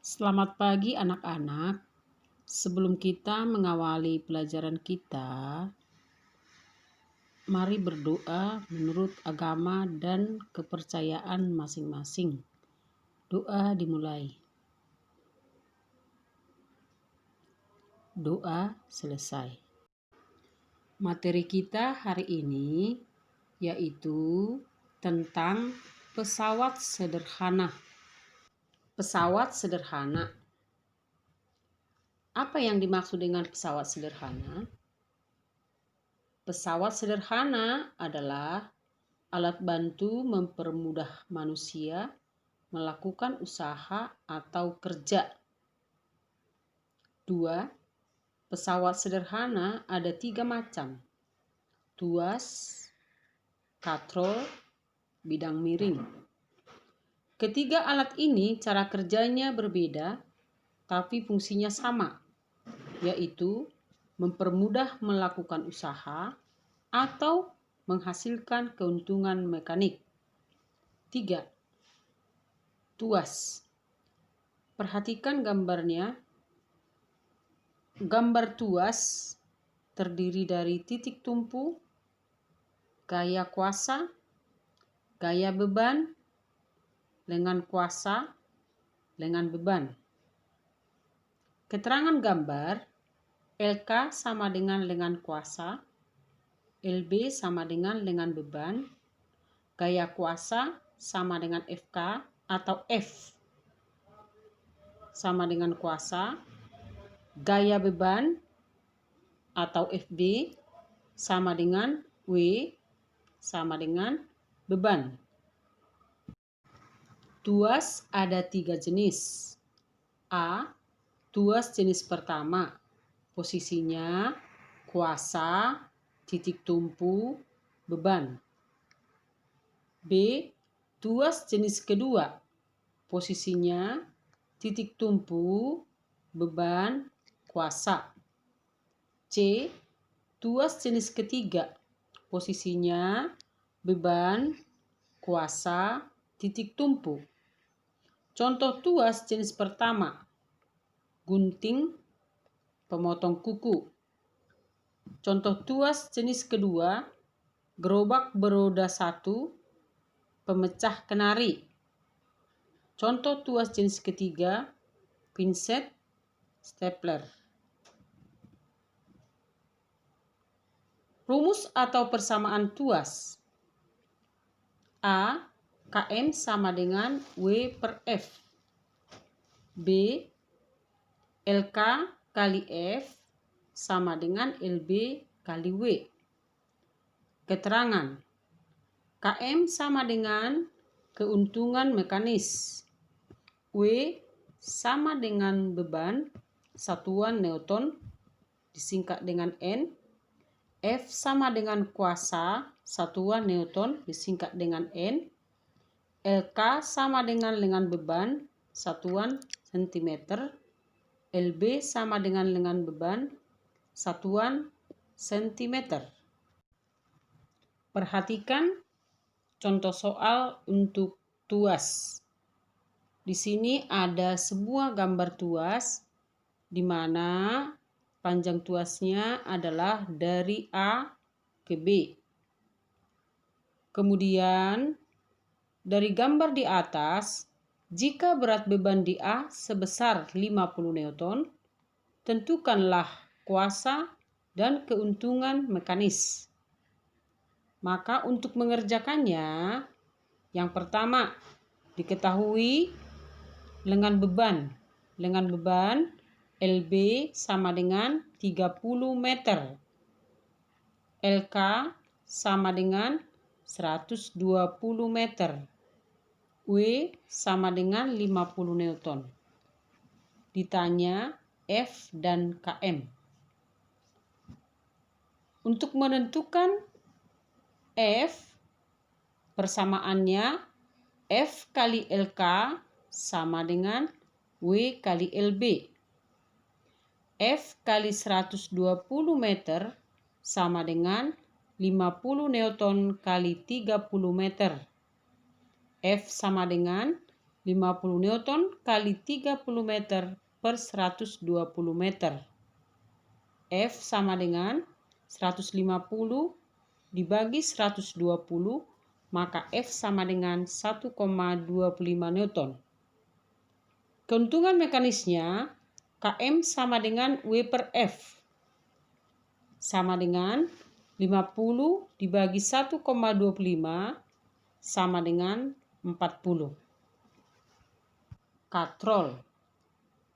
Selamat pagi anak-anak. Sebelum kita mengawali pelajaran kita, mari berdoa menurut agama dan kepercayaan masing-masing. Doa dimulai. Doa selesai. Materi kita hari ini yaitu tentang pesawat sederhana. Pesawat sederhana. Apa yang dimaksud dengan pesawat sederhana? Pesawat sederhana adalah alat bantu mempermudah manusia melakukan usaha atau kerja. 2. Pesawat sederhana ada 3 macam. Tuas, katrol, bidang miring. Ketiga alat ini cara kerjanya berbeda, tapi fungsinya sama, yaitu mempermudah melakukan usaha atau menghasilkan keuntungan mekanik. 3. Tuas. Perhatikan gambarnya. Gambar tuas terdiri dari titik tumpu, gaya kuasa, gaya beban, lengan kuasa, lengan beban. Keterangan gambar, LK sama dengan lengan kuasa, LB sama dengan lengan beban, gaya kuasa sama dengan FK atau F sama dengan kuasa, gaya beban atau FB sama dengan W sama dengan beban. Tuas ada 3 jenis. A. Tuas jenis pertama, posisinya kuasa, titik tumpu, beban. B. Tuas jenis kedua, posisinya titik tumpu, beban, kuasa. C. Tuas jenis ketiga, posisinya beban, kuasa, titik tumpu. Contoh tuas jenis pertama, gunting, pemotong kuku. Contoh tuas jenis kedua, gerobak beroda 1, pemecah kenari. Contoh tuas jenis ketiga, pinset, stapler. Rumus atau persamaan tuas. A. KM sama dengan W per F. B. LK kali F sama dengan LB kali W. Keterangan. KM sama dengan keuntungan mekanis. W sama dengan beban, satuan Newton, disingkat dengan N. F sama dengan kuasa, satuan Newton, disingkat dengan N. LK sama dengan lengan beban, satuan cm. LB sama dengan lengan beban, satuan cm. Perhatikan contoh soal untuk tuas. Di sini ada sebuah gambar tuas di mana panjang tuasnya adalah dari A ke B. Kemudian dari gambar di atas, jika berat beban di A sebesar 50 Newton, tentukanlah kuasa dan keuntungan mekanis. Maka untuk mengerjakannya, yang pertama diketahui lengan beban. Lengan beban LB sama dengan 30 meter. LK sama dengan 120 meter. W sama dengan 50 Newton. Ditanya F dan KM. Untuk menentukan F, persamaannya F kali LK sama dengan W kali LB. F kali 120 meter sama dengan 50 Newton kali 30 meter. F sama dengan 50 Newton kali 30 meter per 120 meter. F sama dengan 150 dibagi 120, maka F sama dengan 1,25 Newton. Keuntungan mekanisnya, Km sama dengan W per F. Sama dengan 50 dibagi 1,25 sama dengan 40. Katrol.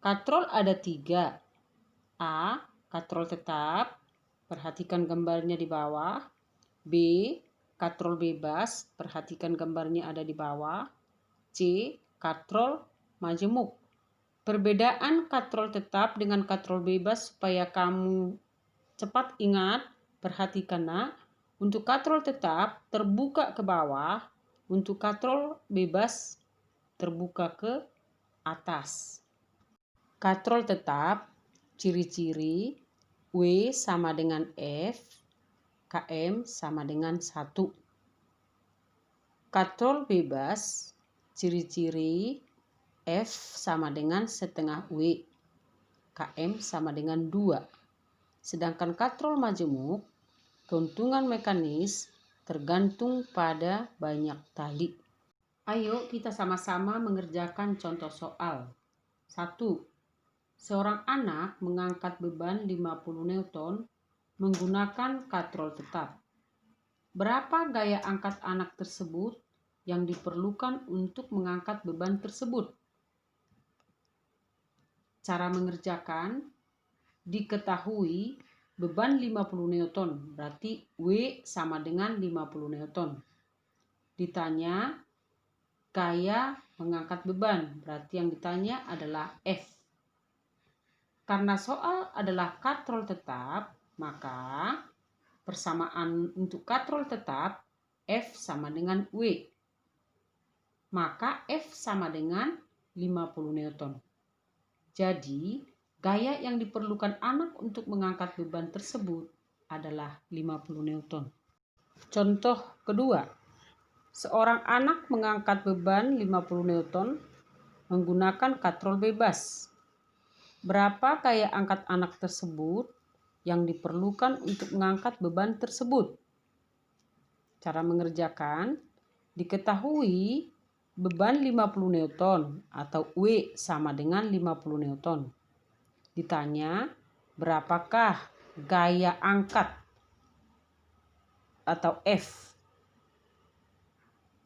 Katrol ada 3. A. Katrol tetap. Perhatikan gambarnya di bawah. B. Katrol bebas. Perhatikan gambarnya ada di bawah. C. Katrol majemuk. Perbedaan katrol tetap dengan katrol bebas supaya kamu cepat ingat, perhatikan nak. Untuk katrol tetap terbuka ke bawah, untuk katrol bebas terbuka ke atas. Katrol tetap, ciri-ciri W sama dengan F, Km sama dengan 1. Katrol bebas, ciri-ciri F sama dengan setengah W, Km sama dengan 2. Sedangkan katrol majemuk, keuntungan mekanis tergantung pada banyak tali. Ayo kita sama-sama mengerjakan contoh soal. 1. Seorang anak mengangkat beban 50 Newton menggunakan katrol tetap. Berapa gaya angkat anak tersebut yang diperlukan untuk mengangkat beban tersebut? Cara mengerjakan, diketahui beban 50 Newton, berarti W sama dengan 50 Newton. Ditanya gaya mengangkat beban, berarti yang ditanya adalah F. Karena soal adalah katrol tetap, maka persamaan untuk katrol tetap F sama dengan W. Maka F sama dengan 50 Newton. Jadi, gaya yang diperlukan anak untuk mengangkat beban tersebut adalah 50 Newton. Contoh kedua, seorang anak mengangkat beban 50 Newton menggunakan katrol bebas. Berapa gaya angkat anak tersebut yang diperlukan untuk mengangkat beban tersebut? Cara mengerjakan, diketahui beban 50 Newton atau W sama dengan 50 Newton. Ditanya, berapakah gaya angkat atau F?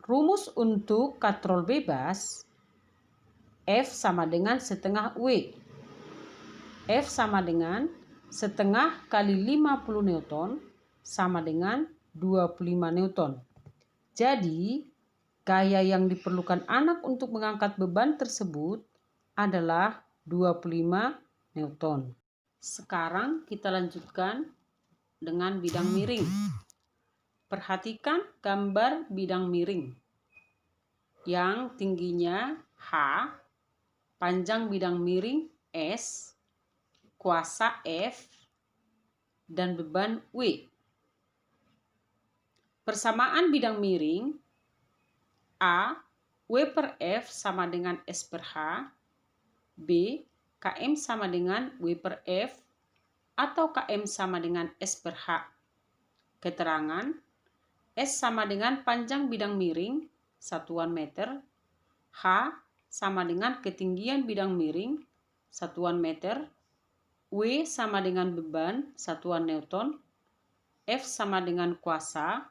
Rumus untuk katrol bebas, F sama dengan setengah W. F sama dengan setengah kali 50 Newton sama dengan 25 Newton. Jadi, gaya yang diperlukan anak untuk mengangkat beban tersebut adalah 25 Newton. Sekarang kita lanjutkan dengan bidang miring. Perhatikan gambar bidang miring yang tingginya H, panjang bidang miring S, kuasa F, dan beban W. Persamaan bidang miring A. W per F sama dengan S per H. B. Km sama dengan W per F atau Km sama dengan S per H. Keterangan, S sama dengan panjang bidang miring, satuan meter. H sama dengan ketinggian bidang miring, satuan meter. W sama dengan beban, satuan Newton. F sama dengan kuasa,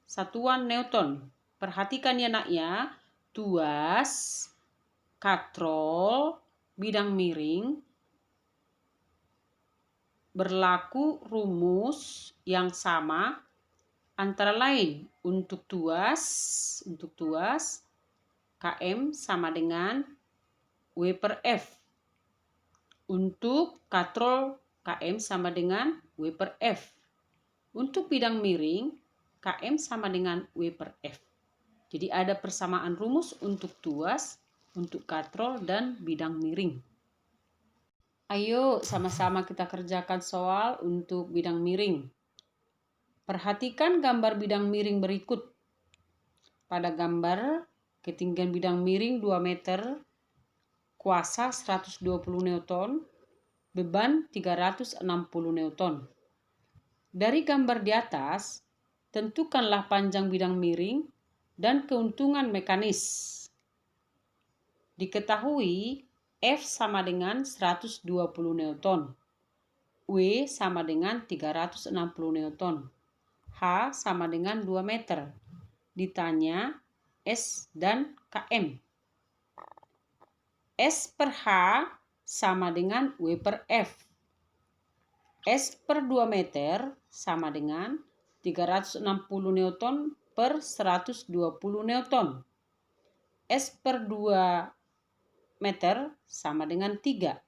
satuan Newton. Perhatikan ya nak ya, tuas, katrol, bidang miring, berlaku rumus yang sama antara lain untuk tuas Km sama dengan W per F. Untuk katrol Km sama dengan W per F. Untuk bidang miring Km sama dengan W per F. Jadi ada persamaan rumus untuk tuas, untuk katrol, dan bidang miring. Ayo sama-sama kita kerjakan soal untuk bidang miring. Perhatikan gambar bidang miring berikut. Pada gambar ketinggian bidang miring 2 meter, kuasa 120 Newton, beban 360 Newton. Dari gambar di atas, tentukanlah panjang bidang miring dan keuntungan mekanis. Diketahui F sama dengan 120 Newton, W sama dengan 360 Newton, H sama dengan 2 meter. Ditanya S dan KM. S per H sama dengan W per F. S per 2 meter sama dengan 360 Newton per 120 Newton. S per 2 meter sama dengan 3.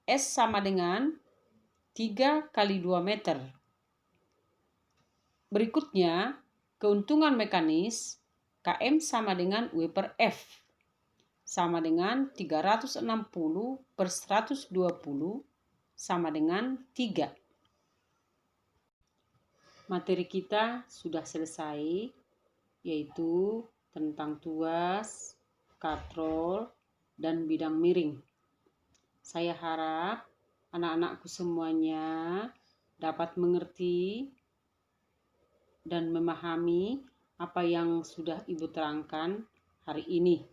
S sama dengan 3 kali 2 meter. Berikutnya, keuntungan mekanis KM sama dengan W per F. Sama dengan 360 per 120 sama dengan 3. Materi kita sudah selesai, yaitu tentang tuas, katrol, dan bidang miring. Saya harap anak-anakku semuanya dapat mengerti dan memahami apa yang sudah Ibu terangkan hari ini.